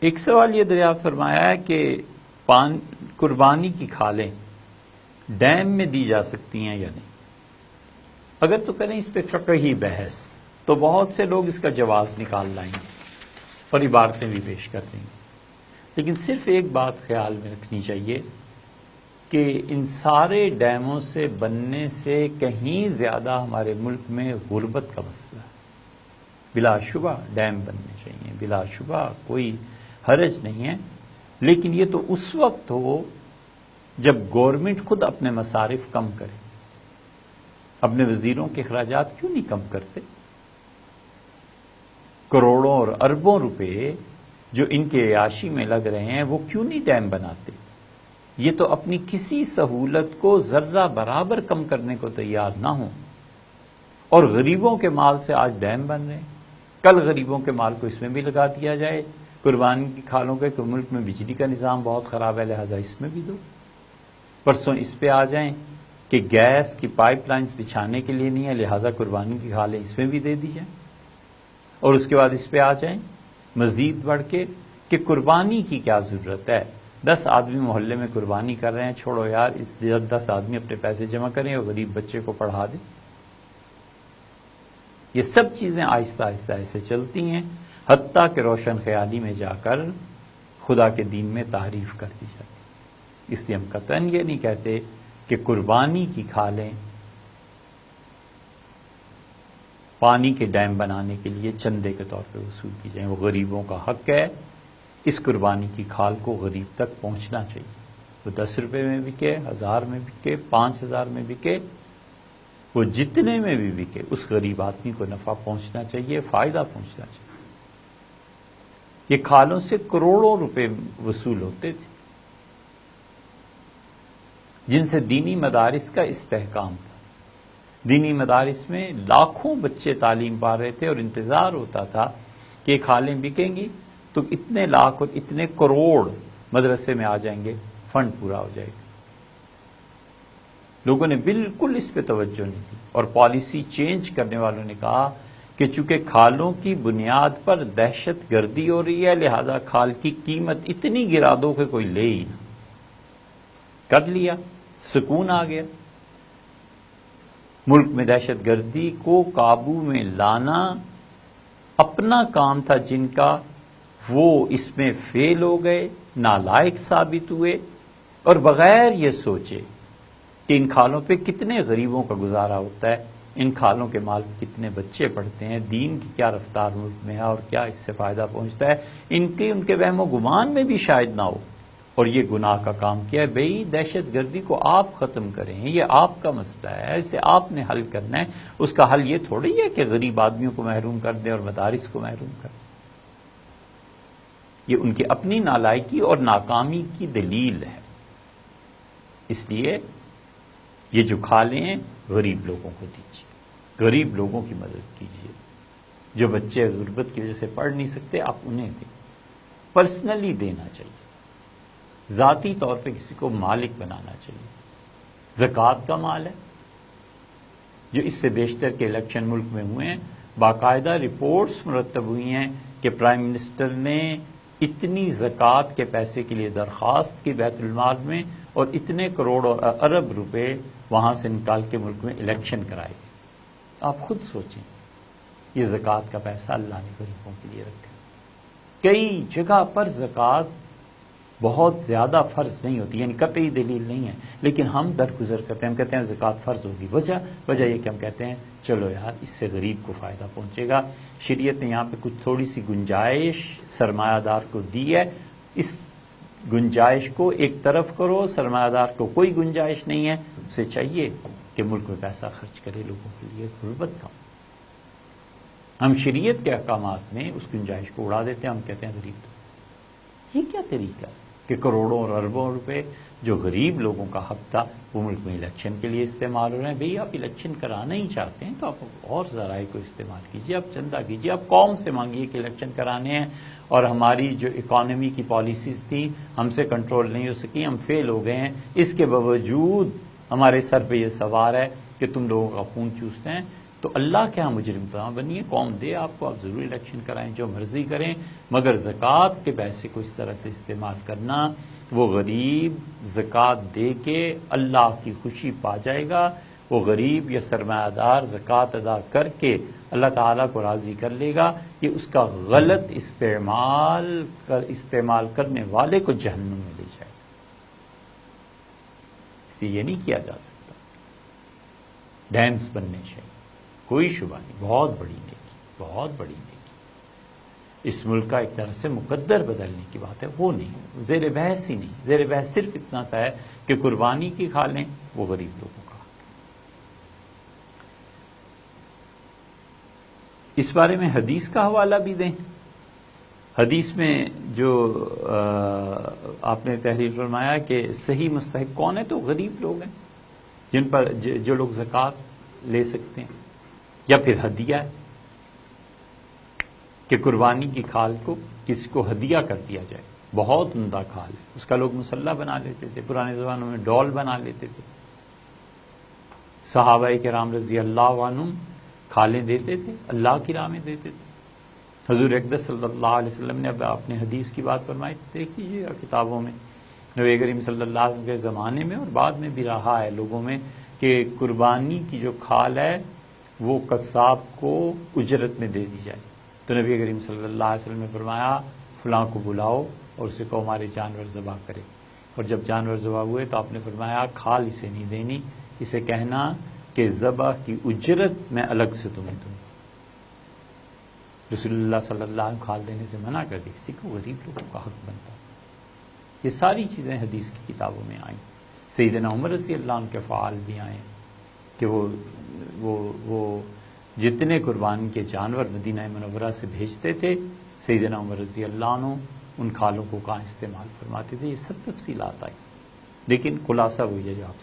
ایک سوال یہ دریافت فرمایا ہے کہ قربانی کی کھالیں ڈیم میں دی جا سکتی ہیں یا نہیں. اگر تو کریں اس پہ فقہی بحث تو بہت سے لوگ اس کا جواز نکال لائیں گے اور عبارتیں بھی پیش کر دیں گے، لیکن صرف ایک بات خیال میں رکھنی چاہیے کہ ان سارے ڈیموں سے بننے سے کہیں زیادہ ہمارے ملک میں غربت کا مسئلہ ہے. بلا شبہ ڈیم بننے چاہیے، بلا شبہ کوئی حرج نہیں ہے، لیکن یہ تو اس وقت ہو جب گورنمنٹ خود اپنے مصارف کم کرے. اپنے وزیروں کے اخراجات کیوں نہیں کم کرتے؟ کروڑوں اور اربوں روپے جو ان کے عیاشی میں لگ رہے ہیں وہ کیوں نہیں ڈیم بناتے؟ یہ تو اپنی کسی سہولت کو ذرہ برابر کم کرنے کو تیار نہ ہوں، اور غریبوں کے مال سے آج ڈیم بن رہے ہیں. کل غریبوں کے مال کو اس میں بھی لگا دیا جائے. قربانی کی کھالوں کے کہ ملک میں بجلی کا نظام بہت خراب ہے لہٰذا اس میں بھی دو. پرسوں اس پہ آ جائیں کہ گیس کی پائپ لائنز بچھانے کے لیے نہیں ہے لہٰذا قربانی کی کھالیں اس میں بھی دے دی جائیں. اور اس کے بعد اس پہ آ جائیں مزید بڑھ کے کہ قربانی کی کیا ضرورت ہے، 10 آدمی محلے میں قربانی کر رہے ہیں، چھوڑو یار اس 10 آدمی اپنے پیسے جمع کریں اور غریب بچے کو پڑھا دیں. یہ سب چیزیں آہستہ آہستہ ایسے چلتی ہیں حتیٰ کہ روشن خیالی میں جا کر خدا کے دین میں تعریف کر دی جاتی. اس لیے ہم قطعاً یہ نہیں کہتے کہ قربانی کی کھالیں پانی کے ڈیم بنانے کے لیے چندے کے طور پہ وصول کی جائیں. وہ غریبوں کا حق ہے، اس قربانی کی کھال کو غریب تک پہنچنا چاہیے. وہ 10 روپے میں بکے، 1000 میں بکے، 5000 میں بکے، وہ جتنے میں بھی بکے اس غریب آدمی کو نفع پہنچنا چاہیے، فائدہ پہنچنا چاہیے. یہ کھالوں سے کروڑوں روپے وصول ہوتے تھے جن سے دینی مدارس کا استحکام تھا. دینی مدارس میں لاکھوں بچے تعلیم پا رہے تھے اور انتظار ہوتا تھا کہ کھالیں بکیں گی تو اتنے لاکھ اور اتنے کروڑ مدرسے میں آ جائیں گے، فنڈ پورا ہو جائے گا. لوگوں نے بالکل اس پہ توجہ نہیں دی اور پالیسی چینج کرنے والوں نے کہا کہ چونکہ کھالوں کی بنیاد پر دہشت گردی ہو رہی ہے لہذا کھال کی قیمت اتنی گرا دو کہ کوئی لے ہی نہ. کر لیا، سکون آ گیا. ملک میں دہشت گردی کو قابو میں لانا اپنا کام تھا جن کا، وہ اس میں فیل ہو گئے، نالائق ثابت ہوئے اور بغیر یہ سوچے کہ ان کھالوں پہ کتنے غریبوں کا گزارا ہوتا ہے، ان کھالوں کے مال پہ کتنے بچے پڑھتے ہیں، دین کی کیا رفتار ملک میں ہے اور کیا اس سے فائدہ پہنچتا ہے، ان کے وہم و گمان میں بھی شاید نہ ہو، اور یہ گناہ کا کام کیا ہے. بھئی دہشت گردی کو آپ ختم کریں، یہ آپ کا مسئلہ ہے، اسے آپ نے حل کرنا ہے. اس کا حل یہ تھوڑی ہے کہ غریب آدمیوں کو محروم کر دیں اور مدارس کو محروم کر دیں. یہ ان کی اپنی نالائکی اور ناکامی کی دلیل ہے. اس لیے یہ جو کھالیں ہیں غریب لوگوں کو دیجیے، غریب لوگوں کی مدد کیجیے. جو بچے غربت کی وجہ سے پڑھ نہیں سکتے آپ انہیں دیں. پرسنلی دینا چاہیے، ذاتی طور پہ کسی کو مالک بنانا چاہیے. زکوٰۃ کا مال ہے جو اس سے بیشتر کے الیکشن ملک میں ہوئے ہیں، باقاعدہ رپورٹس مرتب ہوئی ہیں کہ پرائم منسٹر نے اتنی زکوٰۃ کے پیسے کے لیے درخواست کی بیت المال میں اور اتنے کروڑ اور ارب روپے وہاں سے نکال کے ملک میں الیکشن کرائے. آپ خود سوچیں، یہ زکوٰۃ کا پیسہ اللہ نے غریبوں کے لیے رکھا. کئی جگہ پر زکوٰۃ بہت زیادہ فرض نہیں ہوتی، یعنی قطعی دلیل نہیں ہے، لیکن ہم درگزر کرتے ہیں، ہم کہتے ہیں زکوٰۃ فرض ہوگی. وجہ یہ کہ ہم کہتے ہیں چلو یار اس سے غریب کو فائدہ پہنچے گا. شریعت نے یہاں پہ کچھ تھوڑی سی گنجائش سرمایہ دار کو دی ہے، اس گنجائش کو ایک طرف کرو. سرمایہ دار کو کوئی گنجائش نہیں ہے، اسے چاہیے کہ ملک میں پیسہ خرچ کرے لوگوں کے لیے غربت کم. ہم شریعت کے احکامات میں اس گنجائش کو اڑا دیتے ہیں، ہم کہتے ہیں غریب. یہ کیا طریقہ ہے کہ کروڑوں اور اربوں روپے جو غریب لوگوں کا حق تھا وہ ملک میں الیکشن کے لیے استعمال ہو رہے ہیں؟ بھئی آپ الیکشن کرانا ہی چاہتے ہیں تو آپ اور ذرائع کو استعمال کیجیے، آپ چندہ کیجیے، آپ قوم سے مانگیے کہ الیکشن کرانے ہیں اور ہماری جو اکانومی کی پالیسیز تھیں ہم سے کنٹرول نہیں ہو سکی، ہم فیل ہو گئے ہیں، اس کے باوجود ہمارے سر پہ یہ سوار ہے کہ تم لوگوں کا خون چوستے ہیں. تو اللہ کے ہاں مجرم تو بنیے، قوم دے آپ کو، آپ ضرور الیکشن کرائیں، جو مرضی کریں، مگر زکوٰۃ کے پیسے کو اس طرح سے استعمال کرنا، وہ غریب زکوٰۃ دے کے اللہ کی خوشی پا جائے گا، وہ غریب یا سرمایہ دار زکوٰۃ ادا کر کے اللہ تعالیٰ کو راضی کر لے گا، یہ اس کا غلط استعمال کرنے والے کو جہنم میں لے جائے گا۔ اس لیے یہ نہیں کیا جا سکتا، ڈیمز بننے چاہیے، کوئی شبہ نہیں، بہت بڑی نیکی، بہت بڑی نیکی، اس ملک کا ایک طرح سے مقدر بدلنے کی بات ہے، وہ نہیں، زیر بحث ہی نہیں، زیر بحث صرف اتنا سا ہے کہ قربانی کی کھا لیں، وہ غریب لوگوں کا۔ اس بارے میں حدیث کا حوالہ بھی دیں۔ حدیث میں جو آپ نے تحریر فرمایا کہ صحیح مستحق کون ہے، تو غریب لوگ ہیں، جن پر جو لوگ زکوٰۃ لے سکتے ہیں، یا پھر ہدیہ ہے کہ قربانی کی کھال کو کسی کو ہدیہ کر دیا جائے، بہت عمدہ کھال ہے، اس کا لوگ مسلح بنا لیتے تھے، پرانے زمانوں میں ڈول بنا لیتے تھے، صحابہ کرام رضی اللہ عنہم کھالیں دیتے تھے، اللہ کی راہ میں دیتے تھے۔ حضور اقدس صلی اللہ علیہ وسلم نے اب اپنے حدیث کی بات فرمائی، دیکھ لیجیے کتابوں میں، نبی کریم صلی اللہ علیہ وسلم کے زمانے میں اور بعد میں بھی رہا ہے لوگوں میں کہ قربانی کی جو کھال ہے وہ قصاب کو اجرت میں دے دی جائے، تو نبی کریم صلی اللہ علیہ وسلم نے فرمایا فلاں کو بلاؤ اور اسے کہو ہمارے جانور ذبح کرے، اور جب جانور ذبح ہوئے تو آپ نے فرمایا کھال اسے نہیں دینی، اسے کہنا کہ ذبح کی اجرت میں الگ سے تمہیں دوں۔ رسول اللہ صلی اللہ علیہ وسلم کھال دینے سے منع کر دی، کسی کو غریب لوگوں کا حق بنتا۔ یہ ساری چیزیں حدیث کی کتابوں میں آئیں، سیدنا عمر رضی اللہ عنہ کے فعال بھی آئے کہ وہ جتنے قربانی کے جانور مدینہ منورہ سے بھیجتے تھے، سیدنا عمر رضی اللہ عنہ ان کھالوں کو کہاں استعمال فرماتے تھے، یہ سب تفصیلات آئی، لیکن خلاصہ وہی ہے جو آپ سے